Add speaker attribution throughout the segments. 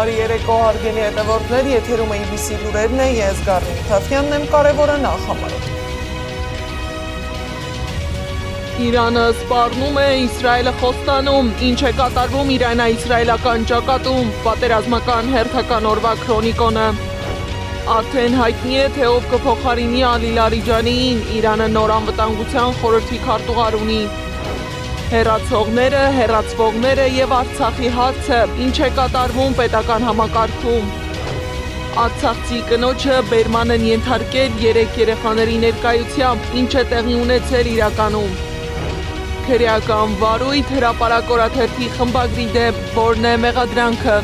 Speaker 1: Բարի երեկո հարգելի հետևորդներ, եթերում է IBC լուրերն է, ես Գառնիկ Թավթյանն եմ, կարևորը նախամարոտ։ Իրանը սպառնում է, Իսրայելը խոստանում, ինչ է կատարվում իրանա-իսրայելական ճակատում, պատերազմական հերթական օրվա քրոնիկոնը։ Արդեն հայտնի է, թե ով կփոխարինի Ալի Լարիջանիին, Իրանը նոր անվտանգության խորհրդի քարտուղար ունի։ Հեռացողները, հեռացվողները եւ Արցախի հարցը, ինչ է կատարվում պետական համակարգում։ Արցախցի կնոջը բերման են ենթարկել 3 երեխաների ներկայությամբ, ինչ է տեղի ունեցել իրականում։ Քրեական վարույթ հրապարակ օրաթերթի խմբագրի դեմ, որն է մեղադրանքը։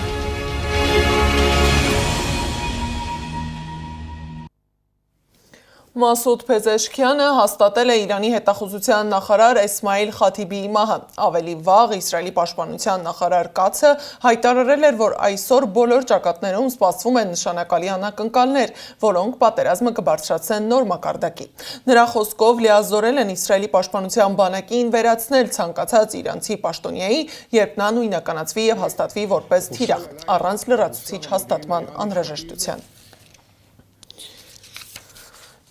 Speaker 1: Մասուդ Փեզեշքյանը հաստատել է Իրանի հետախուզության նախարար Էսմայիլ Խաթիբիի մահը։ Ավելի վաղ Իսրայելի պաշտպանության նախարար Կացը հայտարարել էր, որ այսօր բոլոր ճակատներում սպասվում են նշանակալի անակնկալներ, որոնք պատերազմը կբարձրացնեն նոր մակարդակի։ Նրա խոսքով լիազորել են Իսրայելի պաշտպանության բանակին վերացնել ցանկացած իրանցի պաշտոնյայի, երբ նա նույնականացվի եւ հաստատվի որպես թիրախ, առանց լրացուցիչ հաստատման անհրաժեշտության։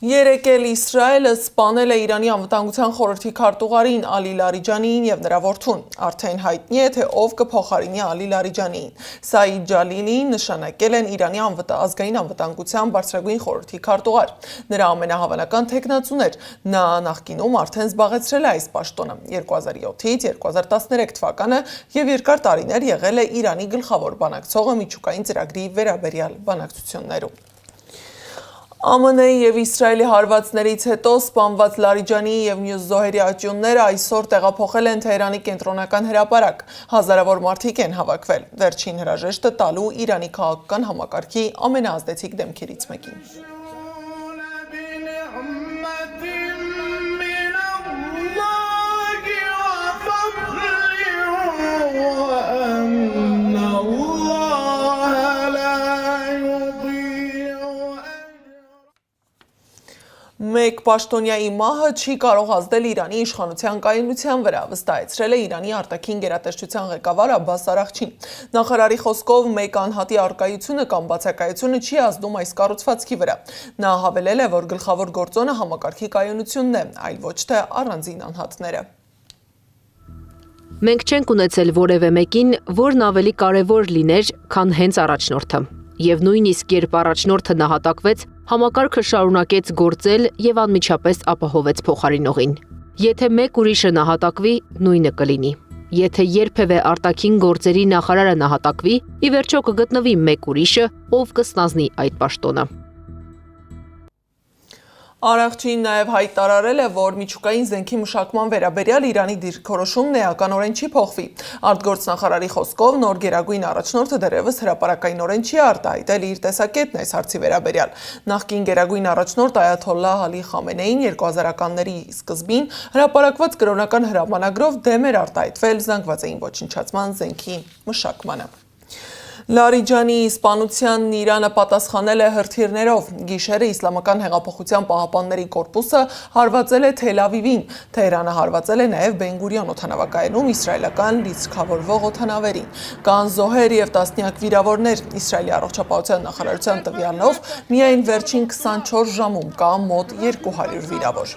Speaker 1: Երեկ էլ Իսրայելը սպանել է Իրանի անվտանգության խորհրդի քարտուղարին Ալի Լարիջանիին եւ նրա որդուն։ Արդեն հայտնի է, թե ով կփոխարինի Ալի Լարիջանիին։ Սաիդ Ջալիլին նշանակել են Իրանի ազգային անվտանգության բարձրագույն խորհրդի քարտուղար։ Նրա ամենահավանական թեկնածուն էր։ Նա նախկինում արդեն զբաղեցրել է այս պաշտոնը 2007-ից 2013 թվականը եւ երկար տարիներ եղել է Իրանի գլխավոր բանակցողը միջուկային ծրագրի վերաբերյալ բանակցություններում։ ԱՄՆ-ի եւ Իսրայելի հարվածներից հետո սպանված Լարիջանիի եւ մյուս զոհերի աճյունները այսօր տեղափոխել են Թեհրանի կենտրոնական հրապարակ։ Հազարավոր մարդիկ են հավաքվել։ Վերջին հրաժեշտը տալու Իրանի քաղաքական համակարգի ամենաազդեցիկ դեմքերից մեկին։ Մեկ պաշտոնյայի մահը չի կարող ազդել Իրանի իշխանության կայունության վրա, վստահեցրել է Իրանի արտաքին գերատեսչության ղեկավար Աբբաս Արաղչին։ Նախարարի խոսքով մեկ անհատի առկայությունը կամ բացակայությունը չի ազդում այս կառուցվածքի վրա։ Նա հավելել է, որ գլխավոր գործոնը համակարգի կայունությունն է, այլ ոչ թե առանձին անհատները։
Speaker 2: Մենք չենք ունեցել որևէ մեկին, որն ավելի կարևոր լիներ, քան հենց առաջնորդը։ Եվ նույնիսկ երբ առաջնորդը նահատակվեց, համակարգը շարունակեց գործել եւ անմիջապես ապահովեց փոխարինողին։ Եթե մեկ ուրիշը նահատակվի, նույնը կլինի։ Եթե երբևէ արտաքին գործերի նախարարը նահատակվի, ի վերջո կգտնվի մեկ ուրիշը, ով կստանձնի այդ պաշտոնը։
Speaker 1: Արաղչին նաև հայտարարել է, որ միջուկային զենքի մշակման վերաբերյալ Իրանի դիրքորոշումն էականորեն չի փոխվի։ Արտգործնախարարի խոսքով նոր գերագույն առաջնորդը դեռևս հրապարակայնորեն չի արտահայտել իր տեսակետն այս հարցի վերաբերյալ։ Նախկին գերագույն առաջնորդ Այաթոլլահ Ալի Խամենեին 2000-ականների սկզբին հրապարակված կրոնական հրամանագրով դեմ էր արտահայտվել զանգվածային ոչնչացման զենքի մշակմանը։ Լարիջանիի սպանությանն Իրանը պատասխանել է հրթիռներով։ Գիշերը Իսլամական հեղափոխության պահապանների կորպուսը հարվածել է Թել Ավիվին։ Թեհրանը հարվածել է նաև Բեն-Գուրիոն օդանավակայանում իսրայելական լիցքավորվող օդանավերին։ Կան զոհեր եւ տասնյակ վիրավորներ։ Իսրայելի առողջապահության նախարարության տվյալով միայն վերջին 24 ժամում կա մոտ 200 վիրավոր։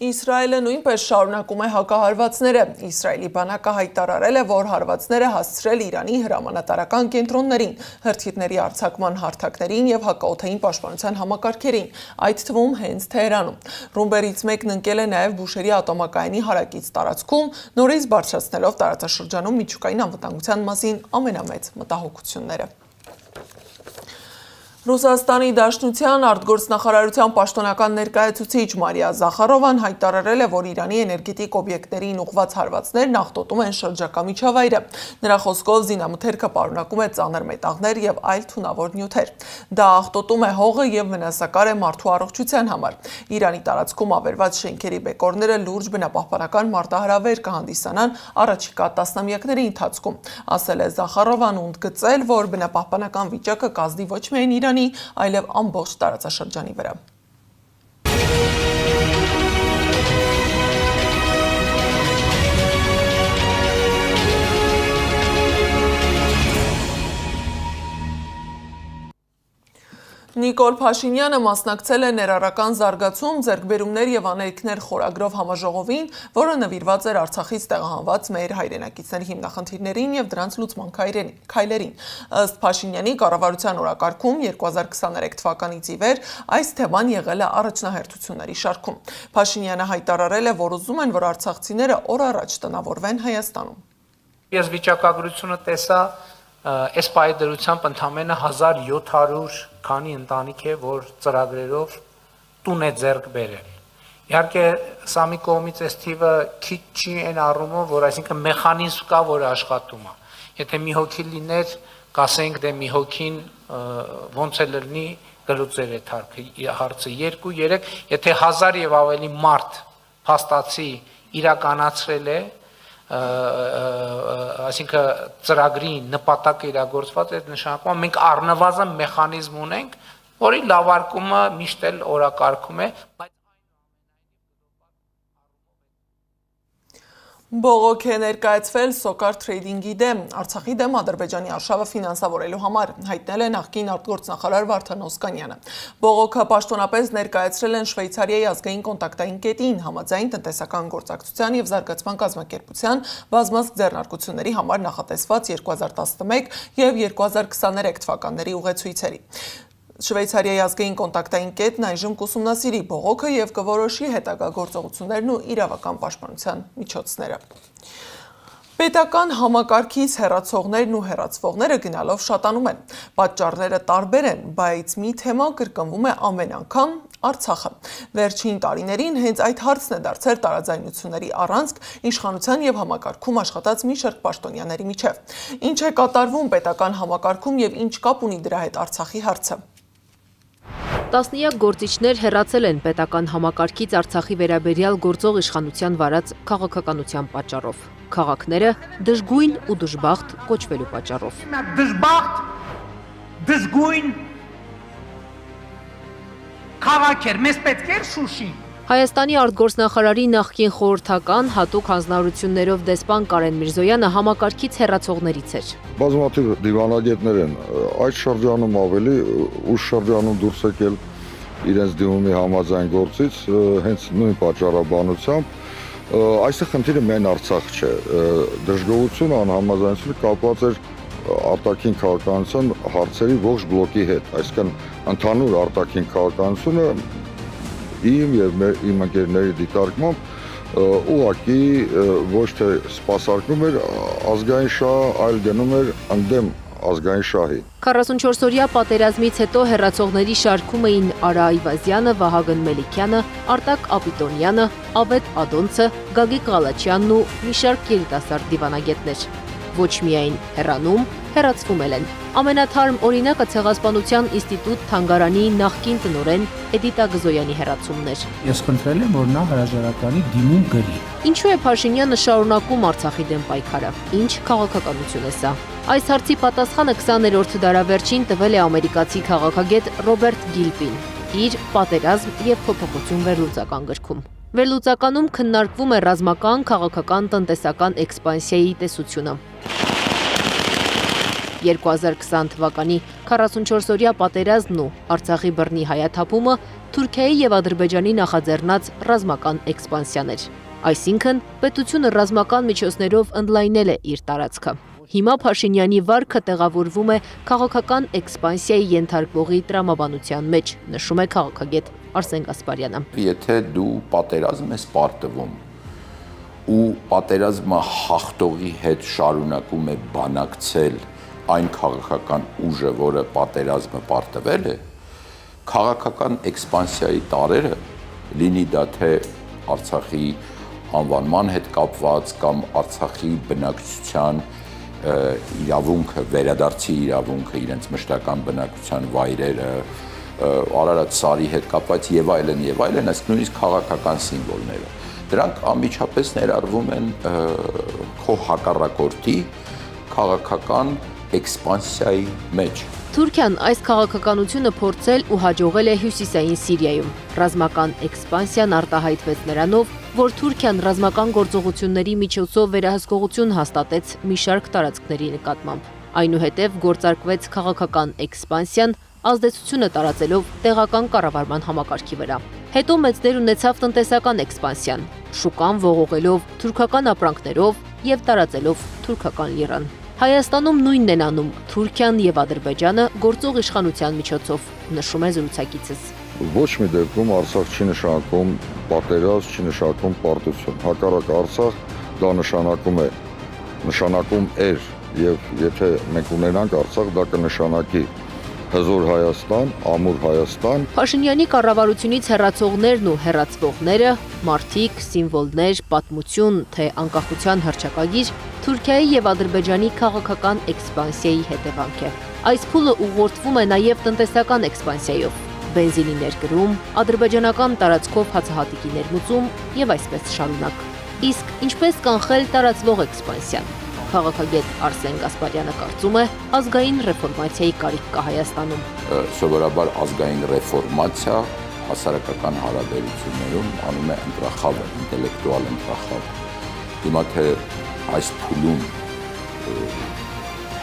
Speaker 1: Իսրայելը նույնպես շարունակում է հակահարվածները։ Իսրայելի բանակը հայտարարել է, որ հարվածները հասցրել Իրանի հրամանատարական կենտրոններին, հրթիռների արձակման հարթակներին եւ հակաօդային պաշտպանության համակարգերին, այդ թվում հենց Թեհրանում։ Ռումբերից մեկն ընկել է նաև Բուշերի ատոմակայանի հարակից տարածքում, նորից բարձրացնելով տարածաշրջանում միջուկային անվտանգության մասին ամենամեծ մտահոգությունները։ Ռուսաստանի Դաշնության արտգործնախարարության պաշտոնական ներկայացուցիչ Մարիա Զախարովան հայտարարել է, որ Իրանի էներգետիկ օբյեկտներին ուղղված հարվածներն աղտոտում են շրջակա միջավայրը։ Նրա խոսքով զինամթերքը պարունակում է ծանր մետաղներ եւ այլ թունավոր նյութեր։ Դա աղտոտում է հողը եւ վնասակար է մարդու առողջության համար։ Իրանի տարածքում ավերված շենքերի բեկորները լուրջ բնապահպանական մարտահրավեր կհանդիսանան առաջիկա տասնամյակների ընթացքում, ասել է Զախարովան ու ընդգծել, որ բնապահպանական վիճակը կազդի ոչ միայն Փաշինյանի, այլև ամբողջ տարածաշրջանի վրա։ Նիկոլ Փաշինյանը մասնակցել է ներառական զարգացում, ձեռքբերումներ եւ անելիքներ խորագրով համաժողովին, որը նվիրված էր Արցախից տեղահանված մեր հայրենակիցների հիմնախնդիրներին եւ դրանց լուծման քայլերին։ Ըստ Փաշինյանի կառավարության օրակարգում 2023 թվականից ի վեր այս թեման եղել է առաջնահերթությունների շարքում։ Փաշինյանը հայտարարել է, որ ուզում են, որ արցախցիները օր առաջ տնավորվեն Հայաստանում։
Speaker 3: Ես վիճակագրությունը տեսա, այս պայդրությամբ ընդամենը 1700 քանի ընտանիք է, որ ծրագրերով տուն է ձեռք բերել։ Իհարկե, սա մի կողմից այս թիվը քիչ չի այն առումով, որ այսինքն մեխանիզմ կա, որը աշխատում է։ Եթե մի հոգի լիներ, կասենք դե մի հոգին ոնց է լինի գլուծել այդ հարցը 2-3, եթե 1000 եւ ավելի մարդ փաստացի իրականացրել է, այսինքն ծրագրի նպատակը իրագործված է, նշանակում մենք առնվազն մեխանիզմ ունենք, որի լավարկումը միշտ էլ օրակարգում է, բայց
Speaker 1: Բողոք է ներկայացվել Սոկար Թրեյդինգի դեմ, Արցախի դեմ Ադրբեջանի արշավը ֆինանսավորելու համար, հայտնել է նախկին արտգործնախարար Վարդան Օսկանյանը։ Բողոքը պաշտոնապես ներկայացրել են Շվեյցարիայի ազգային կոնտակտային կետին, համաձայն տնտեսական գործակցության եւ զարգացման կազմակերպության բազմազգ ձեռնարկությունների համար նախատեսված 2011 եւ 2023 թվականների ուղեցույցերի։ Շվեյցարիայի ազգային կոնտակտային կետն այժմ կուսումնասիրի բողոքը եւ կորոշի հետագա գործողություններն ու իրավական պաշտպանության միջոցները։ Պետական համակարգից հեռացողներն ու հեռացվողները գնալով շատանում են։ Պատճառները տարբեր են, բայց մի թեմա կրկնվում է ամեն անգամ՝ Արցախը։ Վերջին տարիներին հենց այդ հարցն է դարձել տարաձայնությունների առանցք իշխանության եւ համակարգում աշխատած մի շարք պաշտոնյաների միջև։ Ինչ է կատարվում պետական համակարգում եւ ինչ կապ ունի դրա հետ Արցախի հարցը։
Speaker 2: Տասնյակ գործիչներ հեռացել են պետական համակարգից Արցախի վերաբերյալ գործող իշխանության վարած քաղաքականության պատճառով։ Քաղաքները դժգույն ու դժբախտ կոչվելու պատճառով։
Speaker 3: դժբախտ, դժգույն քաղաք էր, մեզ պետք էր Շուշին։
Speaker 2: Հայաստանի արտգործնախարարի նախկին խորհրդական հատուկ հանձնարարություններով դեսպան Կարեն Միրզոյանը համակարգից հեռացողներից էր։
Speaker 4: Բազմաթիվ դիվանագետներ են այդ շրջանում ավելի ուշ շրջանում դուրս եկել իրենց դիմումի համաձայն գործից հենց նույն պատճառաբանությամբ։ Այստեղ խնդիրը միայն Արցախ չէ, դժգոհությունը անհամաձայնությունը կապված էր արտաքին քաղաքականության հարցերի ողջ բլոկի հետ, այսինքն ընդհանուր արտաքին քաղաքականությունը իմ եւ իմ ընկերների դիտարկմամբ ուղղակի ոչ թե սպասարկում էր ազգային շահ, այլ գնում էր ընդդեմ ազգային շահի։
Speaker 2: 44-օրյա պատերազմից հետո հեռացողների շարքում էին Արա Այվազյանը, Վահագն Մելիքյանը, Արտակ Ապիտոնյանը, Ավետ Ադոնցը, Գագիկ Ղալաչյանն ու մի շարք երիտասարդ դիվանագետներ։ Ոչ միայն հեռանում, հեռացվում են։ Ամենաթարմ օրինակը Ցեղասպանության ինստիտուտ թանգարանի նախկին տնօրեն Էդիտա Գզոյանի հեռացումն էր։
Speaker 3: Ես խնդրել եմ, որ նա հրաժարականի դիմում գրի։
Speaker 2: Ինչու է Փաշինյանը շարունակում Արցախի դեմ պայքարը։ Ինչ քաղաքականություն է սա։ Այս հարցի պատասխանը 20-րդ դարավերջին տվել է ամերիկացի քաղաքագետ Ռոբերտ Գիլպին իր «Պատերազմ եւ փոփոխություն» վերլուծական գրքում։ Վերլուծականում քննարկվում է ռազմական, քաղաքական, տնտեսական էքսպանսիայի տեսությունը։ 2020 թվականի 44-օրյա պատերազմն ու Արցախի բռնի հայաթափումը Թուրքիայի եւ Ադրբեջանի նախաձեռնած ռազմական էքսպանսիան էր։ Այսինքն, պետությունը ռազմական միջոցներով ընդլայնել է իր տարածքը։ Հիմա Փաշինյանի վարքը տեղավորվում է քաղաքական էքսպանսիայի ենթարկվողի տրամաբանության մեջ, նշում է քաղաքագետ Արսեն Գասպարյանը։
Speaker 5: Եթե դու պատերազմ ես պարտվում ու պատերազմը հաղթողի հետ շարունակում է բանակցել այն քաղաքական ուժը, որը պատերազմը պարտվել է, քաղաքական էքսպանսիայի տարերը, լինի դա թե Արցախի անվանման հետ կապված կամ Արցախի բնակչության իրավունքը, վերադարձի իրավունքը, իրենց մշտական բնակության վայրերը, Արարատ սարի հետ կապված եւ այլն, այսինքն նույնիսկ քաղաքական սիմվոլները։ Դրանք անմիջապես ներառվում են քո հակառակորդի քաղաքական էքսպանսիայի մեջ։
Speaker 2: Թուրքիան այս քաղաքականությունը փորձել ու հաջողել է Հյուսիսային Սիրիայում։ Ռազմական էքսպանսիան արտահայտվեց նրանով, որ Թուրքիան ռազմական գործողությունների միջոցով վերահսկողություն հաստատեց մի շարք տարածքների նկատմամբ։ Այնուհետև գործարկվեց քաղաքական էքսպանսիան, ազդեցությունը տարածելով տեղական կառավարման համակարգի վրա։ Հետո մեծ դեր ունեցավ տնտեսական էքսպանսիան, շուկան ողողելով թուրքական ապրանքներով եւ տարածելով թուրքական լիրան։ Հայաստանում նույնն են անում Թուրքիան եւ Ադրբեջանը գործող իշխանության միջոցով, նշում է զրուցակիցս։
Speaker 4: Ոչ մի դեպքում Արցախ չի նշանակում պատերազմ, չի նշանակում պարտություն։ Հակառակ Արցախ դա նշանակում էր եւ եթե մենք ունենանք Արցախ, դա կնշանակի հզոր Հայաստան, ամուր Հայաստան։
Speaker 2: Փաշինյանի կառավարությունից հեռացողներն ու հեռացվողները, մարդիկ, սիմվոլներ, պատմություն, թե անկախության հռչակագիր Թուրքիայի եւ Ադրբեջանի քաղաքական էքսպանսիայի հետևանք է։ Այս փուլը ուղղորդվում է նաեւ տնտեսական էքսպանսիայով։ Բենզինի ներկրում, ադրբեջանական տարածքով հացահատիկի ներմուծում եւ այսպես շարունակ։ Իսկ ինչպես կանխել տարածվող էքսպանսիան։ Քաղաքագետ Արսեն Գասպարյանը կարծում է, ազգային ռեֆորմացիայի կարիք կա Հայաստանում։
Speaker 5: Սովորաբար ազգային ռեֆորմացիա հասարակական հարաբերություններում անում է ընտրախավը, ինտելեկտուալ ընտրախավը։ Հիմա թե այս փուլում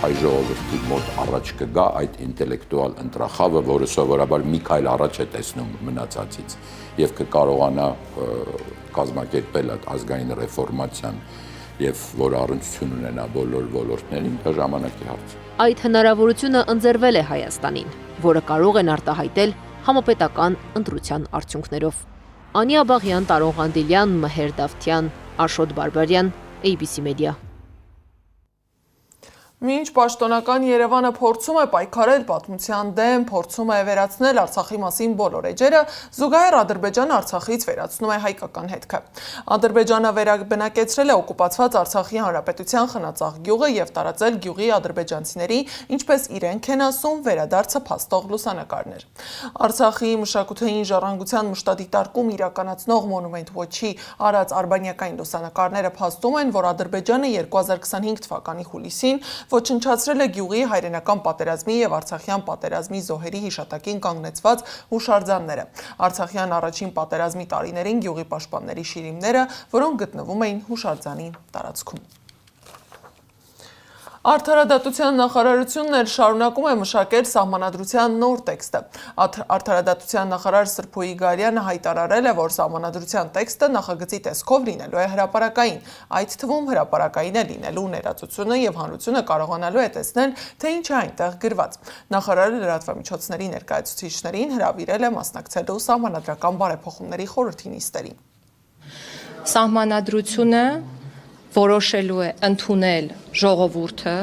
Speaker 5: հայ ժողովրդի մոտ առաջ կգա այդ ինտելեկտուալ ընտրախավը, որը սովորաբար մի քայլ առաջ է տեսնում մնացածից եւ կկարողանա կազմակերպել այդ ազգային ռեֆորմացիան եւ որ առնչություն ունենա բոլոր ոլորտներին, դա ժամանակի հարց է։
Speaker 2: Այդ հնարավորությունը ընձեռվել է Հայաստանին, որը կարող են արտահայտել համապետական ընտրության արդյունքներով։ Անի Աբաղյան, Տարոն Ղանդիլյան, Մհեր Դավթյան, Աշոտ Բարբարյան, ABC Media։
Speaker 1: Մինչ պաշտոնական Երևանը փորձում է պայքարել պատմության դեմ, փորձում է վերացնել Արցախի մասին բոլոր էջերը, զուգահեռ Ադրբեջանը Արցախից վերացնում է հայկական հետքը։ Ադրբեջանը վերաբնակեցրել է օկուպացված Արցախի հանրապետության Խնածաղ գյուղը եւ տարածել գյուղի ադրբեջանցիների, ինչպես իրենք են ասում, վերադարձը փաստող լուսանկարներ։ Արցախի մշակութային ժառանգության մշտադիտարկում իրականացնող Monument Watch-ի արած արբանյակային լուսանկարները փաստում են, որ Ադրբեջանը 2025 թվականի հուլիսին ոչնչացրել է գյուղի հայրենական պատերազմի եւ Արցախյան պատերազմի զոհերի հիշատակին կանգնեցված հուշարձանները։ Արցախյան առաջին պատերազմի տարիներին գյուղի պաշտպանների շիրիմները, որոնք գտնվում էին հուշարձանի տարածքում։ Արդարադատության նախարարությունն էլ շարունակում է մշակել սահմանադրության նոր տեքստը։ Արդարադատության նախարար Սրփոյի Գարյանը հայտարարել է, որ սահմանադրության տեքստը նախագծի տեսքով լինելու է հրապարակային, այդ թվում հրապարակային է լինելու ներածությունը եւ հանրությունը կարողանալու է տեսնել, թե ինչ է այնտեղ գրված։ Նախարարը լրատվամիջոցների ներկայացուցիչներին հրավիրել է մասնակցելու սահմանադրական բարեփոխումների խորհրդի նիստերին։
Speaker 6: Սահմանադրությունը որոշելու է ընդունել ժողովուրդը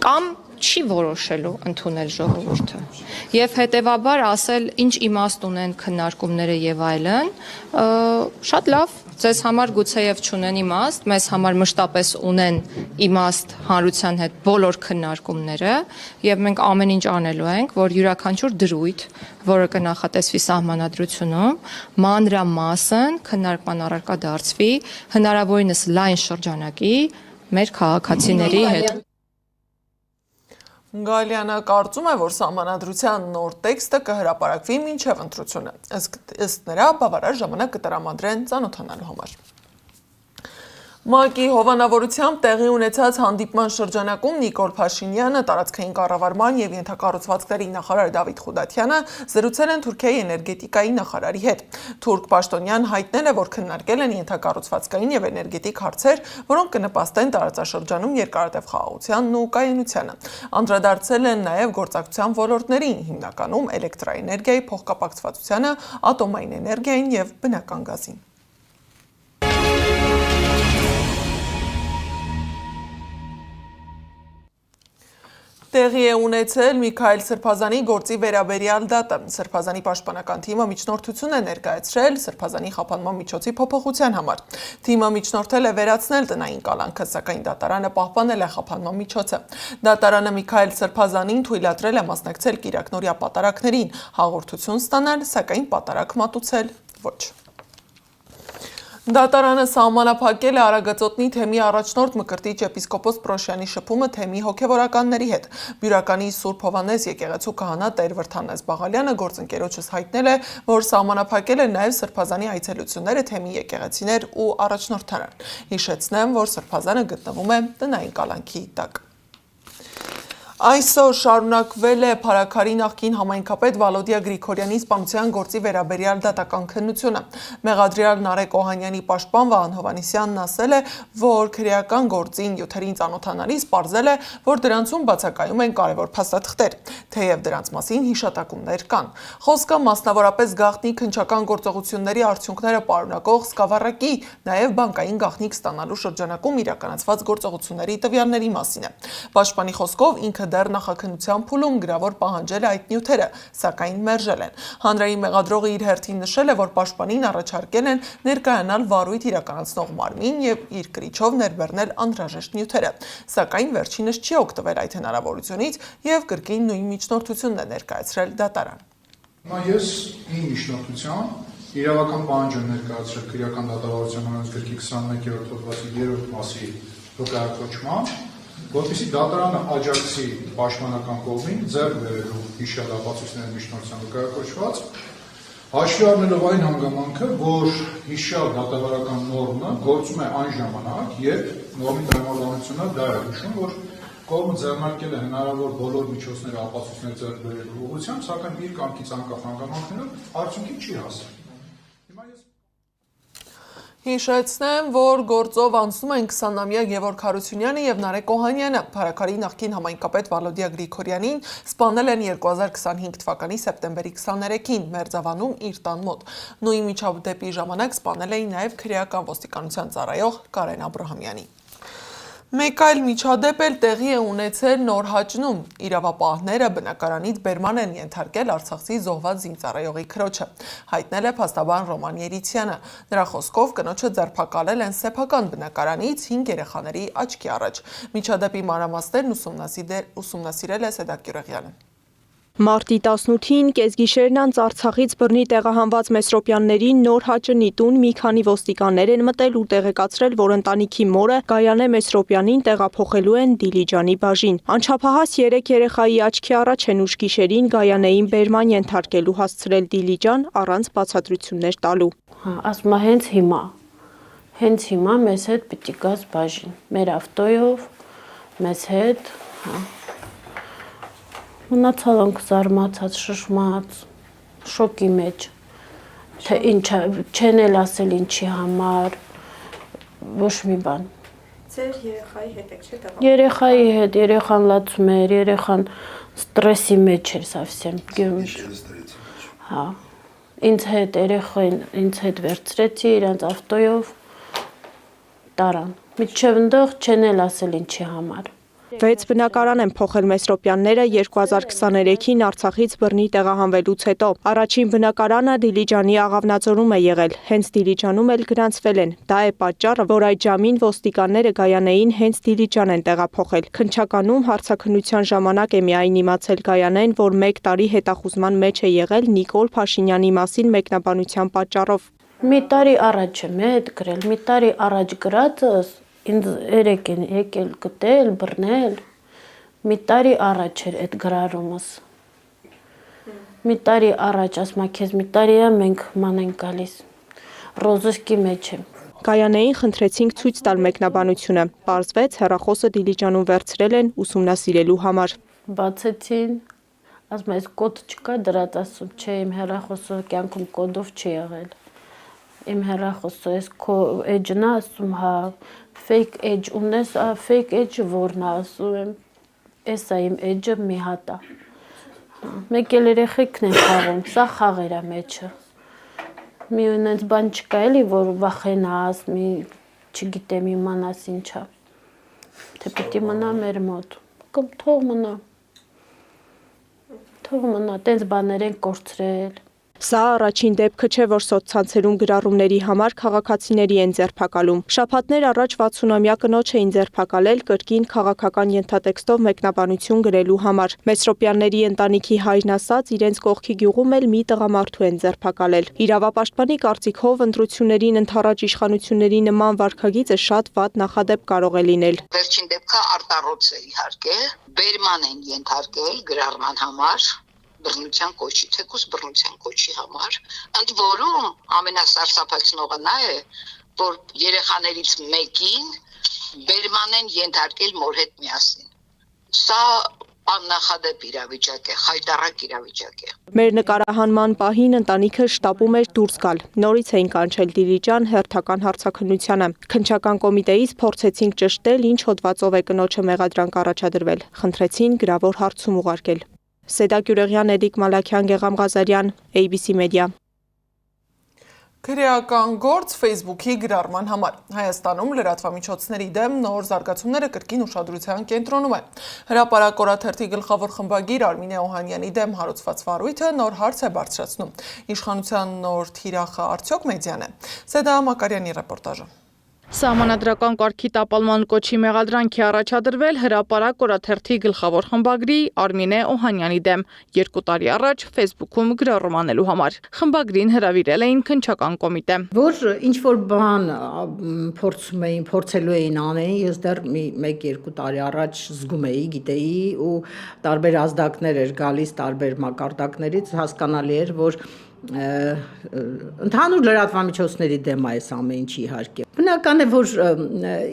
Speaker 6: կամ չի որոշելու ընդունել ժողովուրդը եւ հետեւաբար ասել ինչ իմաստ ունեն քննարկումները եւ այլն շատ լավ ձեզ համար գուցեև չունեն իմաստ մեզ համար մշտապես ունեն իմաստ հանրության հետ բոլոր քննարկումները եւ մենք ամեն ինչ անելու ենք որ յուրաքանչյուր դրույթ որը կնախատեսվի սահմանադրությունում մանրամասն քննարկման առարկա դարձվի հնարավորինս լայն շրջանակի մեր քաղաքացիների հետ
Speaker 1: Գալյանը կարծում է, որ սահմանադրության նոր տեքստը կհրապարակվի մինչև ընտրությունը, ըստ նրա բավարար ժամանակ կտրամադրեն ծանոթանալու համար։ ՄԱԿ-ի հովանավորությամբ տեղի ունեցած հանդիպման շրջանակում Նիկոլ Փաշինյանը, տարածքային կառավարման եւ ենթակառուցվածքների նախարար Դավիթ Խուդատյանը զրուցել են Թուրքիայի էներգետիկայի նախարարի հետ։ Թուրք պաշտոնյան հայտնել է, որ քննարկել են ենթակառուցվածքային եւ էներգետիկ հարցեր, որոնք կնպաստեն տարածաշրջանում երկարատև խաղաղությանն ու կայունությանը։ Անդրադարձել են նաեւ գործակցության ոլորտներին, հիմնականում էլեկտրաէներգիայի փոխկապակցվածությանը, ատոմային էներգիային եւ բնական գազին։ Տեղի է ունեցել Միքայել Սրբազանի գործի վերաբերյալ դատը։ Սրբազանի պաշտպանական թիմը միջնորդություն է ներկայացրել Սրբազանի խափանման միջոցի փոփոխության համար։ Թիմը միջնորդել է վերացնել տնային կալանքը, սակայն դատարանը պահպանել է խափանման միջոցը։ Դատարանը Միքայել Սրբազանին թույլատրել է մասնակցել կիրակնօրյա պատարակներին, հաղորդություն ստանալ, սակայն պատարակ մատուցել ոչ։ Դատարանը սահմանափակել է Արագածոտնի թեմի առաջնորդ Մկրտիչ եպիսկոպոս Պրոշյանի շփումը թեմի հոգևորականների հետ։ Բյուրականի Սուրբ Հովհաննես եկեղեցու քահանա Տեր Վրթանես Բաղալյանը գործընկերոջս հայտնել է, որ սահմանափակել է նաև Սրբազանի այցելությունները թեմի եկեղեցիներ ու առաջնորդարան։ Հիշեցնեմ, որ Սրբազանը գտնվում է տնային կալանքի տակ։ Այսօր շարունակվել է Փարաքարի նախկին համայնքապետ Վալոդիա Գրիգորյանի սպանության գործի վերաբերյալ դատական քննությունը։ Մեղադրյալ Նարեկ Օհանյանի պաշտպան Վահան Հովհաննիսյանն ասել է, որ քրեական գործին յութերին ծանոթանալիս պարզել է, որ դրանցում բացակայում են կարևոր փաստաթղթեր, թեև դրանց մասին հիշատակումներ կան։ Խոսքը մասնավորապես գաղտնի քննչական գործողությունների արդյունքները պարունակող սկավառակի, նաև բանկային գաղտնիք ստանալու շրջանակում իրականացված գործողությունների տվյալների մասին է։ Պաշտպանի խոսքով ինքը դեռ նախաքննության փուլում գրավոր պահանջել է այդ նյութերը, սակայն մերժել են։ Հանրային մեղադրողը իր հերթին նշել է, որ պաշտպանին առաջարկել են ներկայանալ վարույթ իրականացնող մարմին եւ իր կրիչով ներբեռնել անհրաժեշտ նյութերը, սակայն վերջինս չի օգտվել այդ հնարավորությունից եւ կրկին նույն միջնորդությունն է ներկայացրել դատարան։
Speaker 7: Հիմա ես իմ միջնորդությամբ իրավական պահանջ եմ ներկայացրել քրեական դատավարության օրենսգրքի 21-րդ հոդվածի 3-րդ մասի վկայակոչման, որպեսզի դատարանը աջակցի պաշտպանական կողմին ձեռք բերելու հիշյալ ապացույցների միջնորդության վկայակոչված, հաշվի առնելով այն հանգամանքը, որ հիշյալ դատավարական նորմը գործում է այն ժամանակ, երբ նորմի տրամաբանությունը դա է հիշում, որ կողմը ձեռնարկել է հնարավոր բոլոր միջոցները ապացույցներ ձեռք բերելու ուղղությամբ, սակայն իր կամքից անկախ հանգամանքներով արդյունքի չի հասել։
Speaker 1: Հիշեցնեմ, որ գործով անցնում են 20-ամյա Գևորգ Հարությունյանը եւ Նարեկ Օհանյանը։ Փարաքարի նախկին համայնքապետ Վալոդիա Գրիգորյանին սպանել են 2025 թվականի սեպտեմբերի 23-ին Մերձավանում իր տան մոտ։ Նույն միջադեպի ժամանակ սպանել էին նաև քրեական ոստիկանության ծառայող Կարեն Աբրահամյանին։ Մեկ այլ միջադեպ էլ տեղի է ունեցել Նորհաճնում։ Իրավապահները բնակարանից բերման են ենթարկել Արցախցի զոհված զինծառայողի քրոջը, հայտնել է փաստաբան Ռոման Երիցյանը։ Նրա խոսքով կնոջը ձերբակալել են սեփական բնակարանից 5 երեխաների աչքի առաջ։ Միջադեպի մանրամասներն ուսումնասիրել է Սեդակ Գյուրեղյանը։
Speaker 8: Մարտի 18-ին կեսգիշերն անց Արցախից բռնի տեղահանված Մեսրոպյաններին Նորհաճնի տուն մի քանի ոստիկաններ են մտել ու տեղեկացրել, որ ընտանիքի մորը Գայանե Մեսրոպյանին տեղափոխելու են Դիլիջանի բաժին։ Անչափահաս 3 երեխայի աչքի առաջ են ուշ գիշերին Գայանեին բերման ենթարկելու հասցրել Դիլիջան առանց բացատրություններ տալու։
Speaker 9: Ասում է հենց հիմա մեզ հետ պիտի գաս բաժին, մեր ավտոյով, մեզ հետ, Մնացալ ենք զարմացած, շշմած, շոկի մեջ, թե ինչա, չեն էլ ասել ինչի համար, ոչ մի բան։
Speaker 10: Ձեր երեխայի հետ եք չէ՞ տղա։
Speaker 9: Երեխայի հետ, երեխան լացում էր, երեխան ստրեսի մեջ էր совсем։ Հա։ Ինձ հետ երեխային ինձ հետ վերցրեցի իրանց ավտոյով տարան։ Միջև ընդեղ չեն էլ ասել ինչի համար։
Speaker 8: 6 բնակարան են փոխել Մեսրոպյանները 2023-ին Արցախից բռնի տեղահանվելուց հետո։ Առաջին բնակարանը Դիլիջանի Աղավնաձորում է եղել, հենց Դիլիջանում էլ գրանցվել են։ Դա է պատճառը, որ այդ ժամին ոստիկանները Գայանեին հենց Դիլիջան են տեղափոխել։ Քննչականում հարցաքննության ժամանակ է միայն իմացել Գայանեն, որ 1 տարի հետախուզման մեջ է եղել Նիկոլ Փաշինյանի մասին մեկնաբանության պատճառով։
Speaker 9: Մի տարի առաջ եմ հետ գրել, մի տարի առաջ գրածս ինձ երեք են եկել գտել, բռնել, մի տարի առաջ էր այդ գրարումս, մի տարի առաջ, ասմա քեզ մի տարի է մենք ման ենք գալիս, ռոզսկի մեջ եմ։
Speaker 8: Գայանեին խնդրեցինք ցույց տալ մեկնաբանությունը, պարզվեց հեռախոսը Դիլիջանում վերցրել են ուսումնասիրելու համար։
Speaker 9: Բացեցին, ասում այս կոդ չկա դրած, ասում չէ իմ հեռախոսը կյանքում կոդով չի եղել։ Իմ հեռախոսը այս քո էջն է, ասում հա fake edge ունես, fake edge որն է, ասում եմ, էսա իմ edge-ը մի հատ է։ Մեկ էլ երեխեքն են խաղում, սա խաղեր է մեջը։ Մի ունենց բան չկա էլի, որ վախենաս, մի չգիտեմ իմանաս ինչա։ Թե պիտի մնա մեր մոտ, կամ թող մնա, տենց բաներ են կորցրել։
Speaker 8: Սա առաջին դեպքը չէ, որ սոցցանցերում գրառումների համար քաղաքացիների են ձերբակալում։ Շաբաթներ առաջ 60-ամյա կնոջ էին ձերբակալել կրկին քաղաքական ենթատեքստով մեկնաբանություն գրելու համար։ Մեսրոպյանների ընտանիքի հայրն ասաց, իրենց կողքի գյուղում էլ մի տղամարդու են ձերբակալել։ Իրավապաշտպանի կարծիքով ընտրություններին ընդառաջ իշխանությունների նման վարքագիծը շատ վատ նախադեպ կարող է լինել։
Speaker 11: Վերջին դեպքը արտառոց է իհարկե, բերման են ենթարկել գրառման համար, բռնության կոչի, թեկուզ բռնության կոչի համար, ընդ որում ամենասարսափեցնողը նա է, որ երեխաներից մեկին բերման են ենթարկել մոր հետ միասին։ Սա աննախադեպ իրավիճակ է, խայտառակ իրավիճակ է։
Speaker 8: Մեր նկարահանման պահին ընտանիքը շտապում էր դուրս գալ։ Նորից էին կանչել Դիլիջան հերթական հարցաքննությանը։ Քննչական կոմիտեից փորձեցինք ճշտել, ինչ հոդվածով է կնոջը մեղադրանք առաջադրվել։ Խնդրեցին գրավոր հարցում ուղարկել։ Սեդա Գյուրեղյան, Էդիկ Մալաքյան, Գեգամ Ղազարյան, ABC Media։
Speaker 1: Քրեական գործ Facebook-ի գրառման համար։ Հայաստանում լրատվամիջոցների դեմ նոր զարգացումները կրկին ուշադրության կենտրոնում են։ Հրապարակ օրաթերթի գլխավոր խմբագիր Արմինե Օհանյանի դեմ հարուցված վարույթը նոր հարց է բարձրացնում։ Իշխանության նոր թիրախը արդյոք մեդիան է։ Սեդա Մակարյանի ռեպորտաժը։
Speaker 12: Սահմանադրական կարգի տապալման կոչի մեղադրանքի առաջադրվել հրապարակ օրաթերթի գլխավոր խմբագրի Արմինե Օհանյանի դեմ 2 տարի առաջ Facebook-ում գրառում անելու համար։ Խմբագրին հրավիրել էին քննչական կոմիտե։
Speaker 13: Որ ինչ որ բան փորձելու էին անեն, ես դեռ 1-2 տարի առաջ զգում էի, գիտեի ու տարբեր ազդակներ էր գալիս տարբեր մակարդակներից, հասկանալի էր, որ ընդհանուր լրատվամիջոցների դեմ է այս ամեն ինչի իհարկե։ Բնական է, որ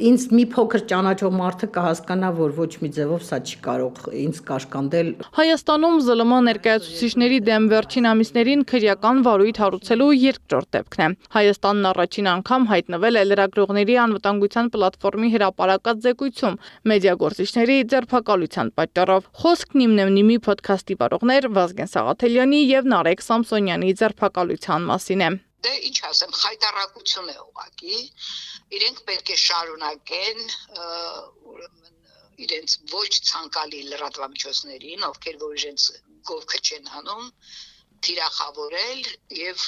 Speaker 13: ինձ մի փոքր ճանաչող մարդը կհասկանա, որ ոչ մի ձևով սա չի կարող ինձ կաշկանդել։
Speaker 12: Հայաստանում ԶԼՄ ներկայացուցիչների դեմ վերջին ամիսներին քրեական վարույթ հարուցելու երկրորդ դեպքն է։ Հայաստանն առաջին անգամ հայտնվել է լրագրողների անվտանգության պլատֆորմի հրապարակած զեկույցում մեդիագործիչների ձերբակալության պատճառով։ Խոսքն իմնեմնիմի ոդքասթի վարողներ Վազգեն Սաղաթելյանի եւ Նարեկ Սամսոնյանի ձերբակալության մասին է։
Speaker 11: Դե ինչ ասեմ, խայտառակություն է ուղղակի, իրենք պետք է շարունակեն իրենց ոչ ցանկալի լրատվամիջոցներին, ովքեր որ իրենց գովքը չեն անում, թիրախավորել եւ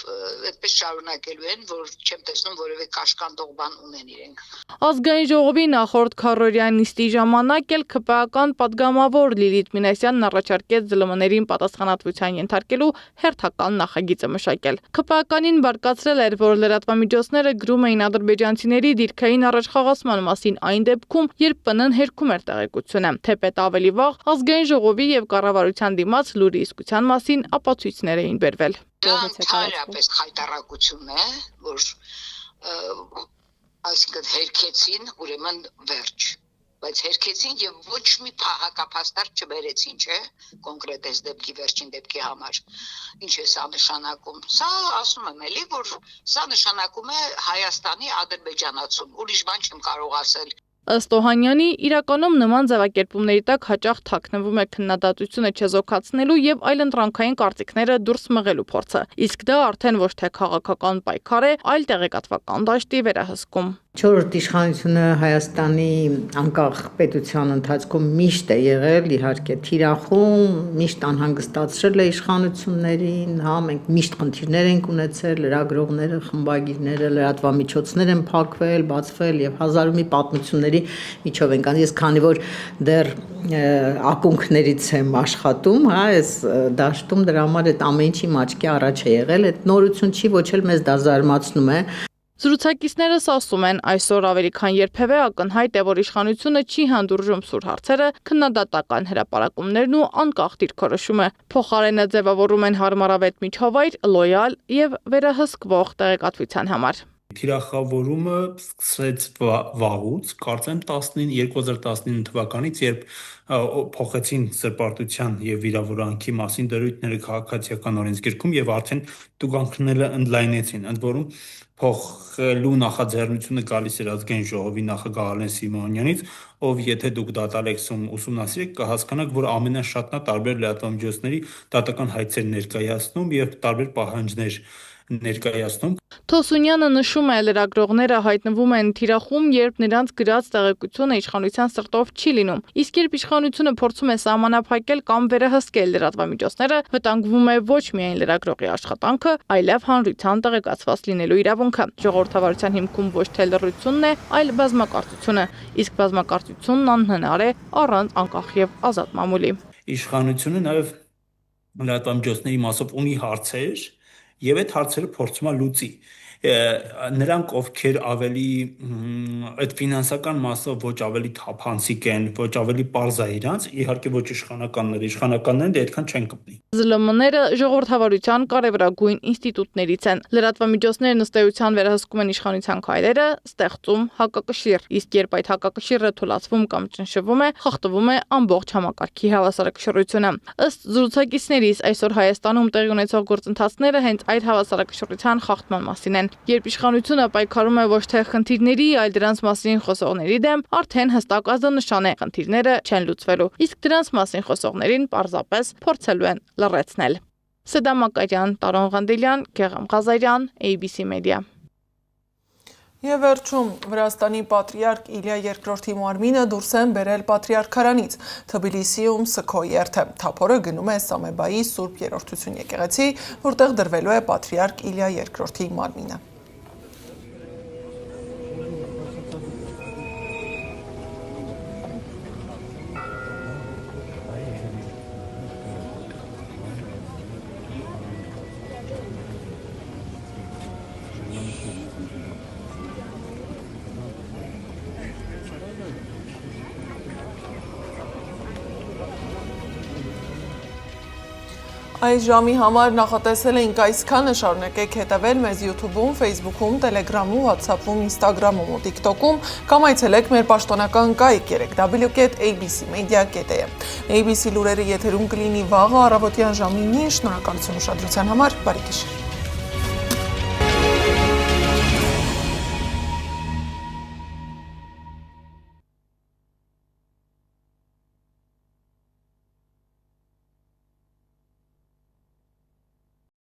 Speaker 11: այդպես շարունակելու են, որ չեմ տեսնում որևէ կաշկանդող բան ունեն իրենք։
Speaker 12: Ազգային ժողովի նախորդ քառօրյա նիստի ժամանակ էլ ԿՊԱ-կան падգամավոր Լիլիթ Մինասյանն առաջարկեց ԶԼՄ-ներին պատասխանատվության ենթարկելու հերթական նախագիծը մշակել։ ԿՊԱ-կանին բարկացրել էր, որ լրատվամիջոցները գրում էին ադրբեջանցիների դիրքային առաջխաղացման մասին այն դեպքում, երբ ՊՆ-ն հերքում էր տեղեկությունը։ Թեպետ ավելի վաղ ազգային ժողովի եւ կառավարության դիմաց լուրի իսկության մասին ապացույցներ էին բերվել։
Speaker 11: Դա ընդհանրապես խայտառակություն է, որ այսինքն հերքեցին, ուրեմն վերջ, բայց հերքեցին եւ ոչ մի փահակապաստար չբերեցին, չէ՞, կոնկրետ այս դեպքի վերջին դեպքի համար։ Ինչ է սա նշանակում։ Սա ասում եմ էլի, որ սա նշանակում է Հայաստանի ադրբեջանացում, ուրիշ բան չեմ կարող ասել։
Speaker 12: Ըստ Օհանյանի, իրականում նման ձևակերպումների տակ հաճախ թաքնվում է քննադատությունը չեզոքացնելու եւ այլընտրանքային կարծիքները դուրս մղելու փորձը։ Իսկ դա արդեն ոչ թե քաղաքական պայքար է, այլ տեղեկատվական դաշտի վերահսկում։
Speaker 13: Չորրորդ իշխանությունը Հայաստանի անկախ պետության ընթացքում միշտ է եղել, իհարկե թիրախում, միշտ անհանգստացրել է իշխանություններին, հա, մենք միշտ խնդիրներ ենք ունեցել, լրագրողները, խմբագիրները, լրատվամիջոցներ են փակվել, բացվել եւ հազար մի պատմությունների միջով ենք անում։ Ես քանի որ դեռ ակունքներից եմ աշխատում, հա, այս դաշտում դրա համար այդ ամեն ինչի աչքի առաջ է եղել, այդ նորություն չի, ոչ էլ մեզ դա զարմացնում է։
Speaker 12: Զրուցակիցներս ասում են, այսօր ավելի քան երբևէ ակնհայտ է, որ իշխանությունը չի հանդուրժում սուր հարցերը, քննադատական հրապարակումներն ու անկախ դիրքորոշումը։ Փոխարենը ձևավորում են հարմարավետ միջավայր, լոյալ եւ վերահսկվող տեղեկատվության համար։
Speaker 14: Թիրախավորումը սկսեց վաղուց, կարծեմ 2019 թվականից, երբ փոխեցին սրբարտության եւ վիրավորանքի մասին դրույթները քաղաքացիական օրենսգրքում եւ արդեն տուգանքները ընդլայնեցին, ընդ որում փոխելու նախաձեռնությունը գալիս էր ազգային ժողովի նախագահ Ալեն Սիմոնյանից, ով եթե դուք դատալեքսում ուսումնասիրեք, կհասկանաք, որ ամենաշատն տարբեր լրատվամիջոցների դատական հայցեր ներկայացնում եւ տարբեր պահանջներ ներկայացնում։
Speaker 12: Թոսունյանը նշում է, լրագրողները հայտնվում են թիրախում, երբ նրանց գրած տեղեկությունը իշխանության սրտով չի լինում։ Իսկ երբ իշխանությունը փորձում է սահմանափակել կամ վերահսկել լրատվամիջոցները, վտանգվում է ոչ միայն լրագրողի աշխատանքը, այլև հանրության տեղեկացված լինելու իրավունքը։ Ժողովրդավարության հիմքում ոչ թե լռությունն է, այլ բազմակարծությունը, իսկ բազմակարծությունն անհնար է առանց անկախ եւ ազատ մամուլի։
Speaker 14: Իշխանությունը նաև լրատվամիջոցների մասով ունի հարցեր եւ այդ հարցերը փորձում է լուծի։ Նրանք, ովքեր ավելի այդ ֆինանսական մասը ոչ ավելի թափանցիկ են, ոչ ավելի պարզ է իրանց, իհարկե ոչ իշխանականները դե այդքան չեն կպնի։
Speaker 12: ԶԼՄ-ները ժողովրդավարության կարևորագույն ինստիտուտներից են։ Լրատվամիջոցներն ըստ էության վերահսկում են իշխանության քայլերը, ստեղծում հակակշիռ, իսկ երբ այդ հակակշիռը թուլացվում կամ ճնշվում է, խախտվում է ամբողջ համակարգի հավասարակշռությունը։ Ըստ զրուցակիցներիս, այսօր Հայաստանում տեղի ունեցող գործընթացները հենց այդ հավասարակշռության խախտման մասին են։ Երբ իշխանությունը պայքարում է ոչ թե խնդիրների, այլ դրանց մասին խոսողների դեմ, արդեն հստակ ազդանշան է, խնդիրները չեն լուծվելու, իսկ դրանց մասին խոսողներին պարզապես փորձելու են լռեցնել։ Սեդա Մակարյան, Տարոն Ղանդելյան, Գեղամ Ղազարյան, ABC Media։
Speaker 1: Եվ վերջում Վրաստանի պատրիարք Իլիա II-ի մարմինը դուրս են բերել պատրիարքարանից Թբիլիսիում Սքոյ երթը։ Թափորը գնում է Սամեբայի Սուրբ Երրորդություն եկեղեցի, որտեղ դրվելու է պատրիարք Իլիա II-ի մարմինը։ Այս ժամի համար նախատեսել էինք այսքանը, շարունակեք հետևել մեզ YouTube-ում, Facebook-ում, Telegram-ում, WhatsApp-ում, Instagram-ում ու TikTok-ում, կամ այցելեք մեր պաշտոնական կայք www.abcmedia.am։ ABC լուրերը եթերում կլինի վաղը առավոտյան ժամի 9, շնորհակալություն ուշադրության համար, բարի գիշեր։